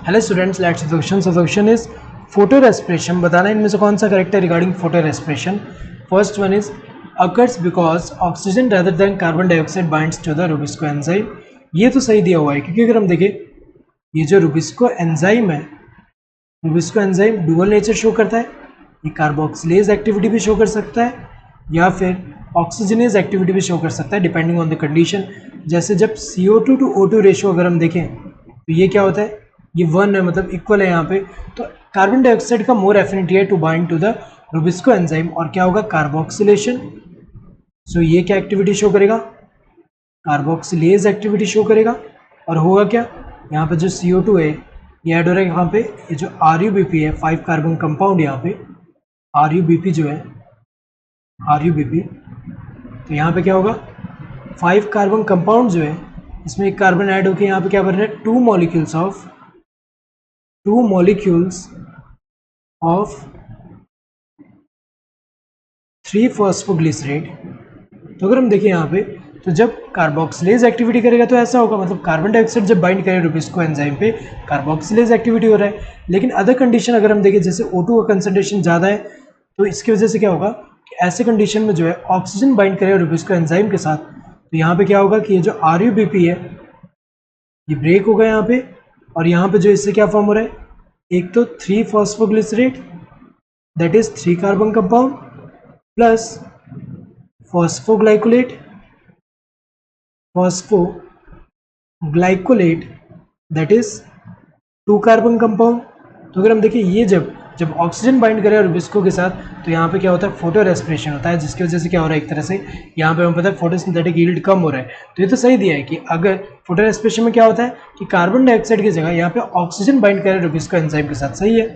Hello students, let's the question. So question is photo respiration. बताना इनमें से कौन सा करेक्ट है regarding photo respiration. First one is occurs because oxygen rather than carbon dioxide binds to the rubisco enzyme. ये तो सही दिया हुआ है, क्योंकि अगर हम देखें ये जो रुबिस्को एंजाइम है, Rubisco enzyme dual nature show करता है। ये कार्बोक्सिलेज एक्टिविटी भी शो कर सकता है या फिर ऑक्सीजनेज एक्टिविटी भी शो कर सकता है डिपेंडिंग ऑन द कंडीशन। जैसे जब CO2 to O2 रेशियो अगर हम देखें तो ये क्या होता है, ये 1 है, मतलब इक्वल है यहाँ पे। तो कार्बन डाइऑक्साइड का मोर एफिनिटी है to bind to the rubisco enzyme, और क्या होगा, कार्बोक्सिलेशन। सो ये क्या एक्टिविटी शो करेगा, कार्बोक्सिलेज एक्टिविटी शो करेगा। और होगा क्या, यहाँ पे जो CO2 है ये ऐड हो रहा है यहाँ पे, ये जो RUBP है 5 कार्बन कंपाउंड, यहाँ पे RUBP जो है RUBP, तो यहाँ पे क्या होगा, 5 कार्बन कंपाउंड जो है इसमें एक कार्बन ऐड होकर यहाँ पे क्या बन रहा है, 2 मॉलिक्यूल्स ऑफ 3-फॉस्फोग्लिसरेट। तो अगर हम देखें यहाँ पे, तो जब कार्बोक्सिलेज एक्टिविटी करेगा तो ऐसा होगा, मतलब कार्बन डाइऑक्साइड जब बाइंड करे रुबिस्को एंजाइम पे कार्बोक्सिलेज एक्टिविटी हो रहा है। लेकिन अदर कंडीशन अगर हम देखें, जैसे O2 का कंसंट्रेशन ज़्यादा है, तो इसकी वजह से क्या होगा कि ऐसे कंडीशन में जो है ऑक्सीजन बाइंड करेगा रुबिस्को एंजाइम के साथ, तो यहाँ पे क्या होगा कि ये जो RUBP है ये ब्रेक होगा यहाँ पे, और यहाँ पे जो इससे क्या फॉर्म हो रहा है, एक तो three phosphoglycerate that is 3 carbon compound plus phosphoglycolate that is 2 carbon compound. तो अगर हम देखिए ये जब ऑक्सीजन बाइंड करे रुबिस्को के साथ, तो यहाँ पे क्या होता है, फोटो रेस्पिरेशन होता है, जिसकी वजह से क्या हो रहा है, एक तरह से यहाँ पे हमें पता है फोटोसिंथेटिक यील्ड कम हो रहा है। तो ये तो सही दिया है कि अगर फोटो रेस्पिरेशन में क्या होता है कि कार्बन डाइऑक्साइड की जगह यहाँ पे ऑक्सीजन बाइंड करे रुबिस्को एंजाइम के साथ, सही है।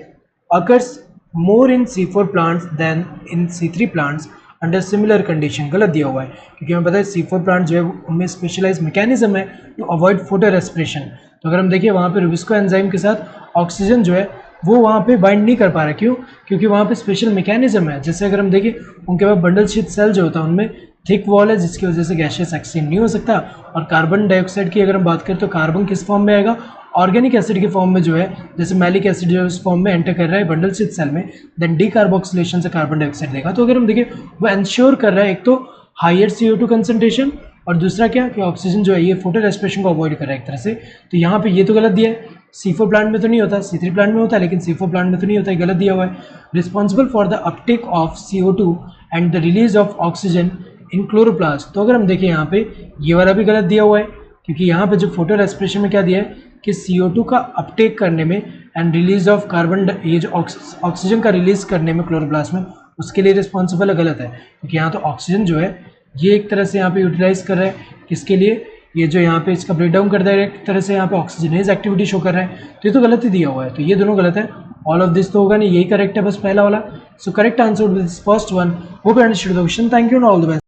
Occurs more in C4 plants then in C3 plants under similar condition, गलत दिया हुआ है, क्योंकि हमें पता है C4 प्लांट जो है उनमें स्पेशलाइज मैकेनिज्म है टू अवॉइड फोटो रेस्पिरेशन। तो अगर हम देखिए वहाँ पे रुबिस्को एंजाइम के साथ ऑक्सीजन जो है वो वहाँ पे बाइंड नहीं कर पा रहा। क्यों, क्योंकि वहाँ पे स्पेशल मैकेनिज्म है। जैसे अगर हम देखें उनके पास बंडल शीथ सेल जो होता है उनमें थिक वॉल है, जिसकी वजह से गैसियस एक्सचेंज नहीं हो सकता। और कार्बन डाइऑक्साइड की अगर हम बात करें तो कार्बन किस फॉर्म में आएगा, ऑर्गेनिक एसिड के फॉर्म में जो है, जैसे मैलिक एसिड जो है उस फॉर्म में एंटर कर रहा है बंडल शीथ सेल में, देन डीकार्बोक्सिलेशन से कार्बन डाइऑक्साइड देगा। तो अगर हम देखें वो इंश्योर कर रहा है एक तो हायर CO2 कंसंट्रेशन, और दूसरा क्या कि ऑक्सीजन जो है ये फोटो रेस्पिरेशन को अवॉइड कर रहा है एक तरह से। तो यहाँ पे ये तो गलत दिया है, C4 प्लांट में तो नहीं होता, C3 प्लांट में होता है, लेकिन C4 प्लांट में तो नहीं होता है, गलत दिया हुआ है। Responsible for the Uptake of CO2 and the release of oxygen in chloroplast. तो अगर हम देखें यहाँ पे ये वाला भी गलत दिया हुआ है, क्योंकि यहाँ पे जो फोटो रेस्पिरेशन में क्या दिया है कि CO2 का अपटेक करने में एंड रिलीज ऑफ कार्बन, ये जो ऑक्सीजन का रिलीज करने में क्लोरोप्लास्ट में, उसके लिए रिस्पॉन्सिबल है, गलत है। क्योंकि यहाँ तो ऑक्सीजन जो है ये एक तरह से यहाँ पे यूटिलाइज कर रहा है, किसके लिए, ये जो यहाँ पे इसका ब्रेकडाउन कर रहा है एक तरह से, यहाँ पे ऑक्सीजनेज एक्टिविटी शो कर रहा है। तो ये तो गलत ही दिया हुआ है, तो ये दोनों गलत है। ऑल ऑफ दिस तो होगा नहीं, यही करेक्ट है बस पहला वाला। So correct answer this first one. Hope you understood the question. Thank you and all the best.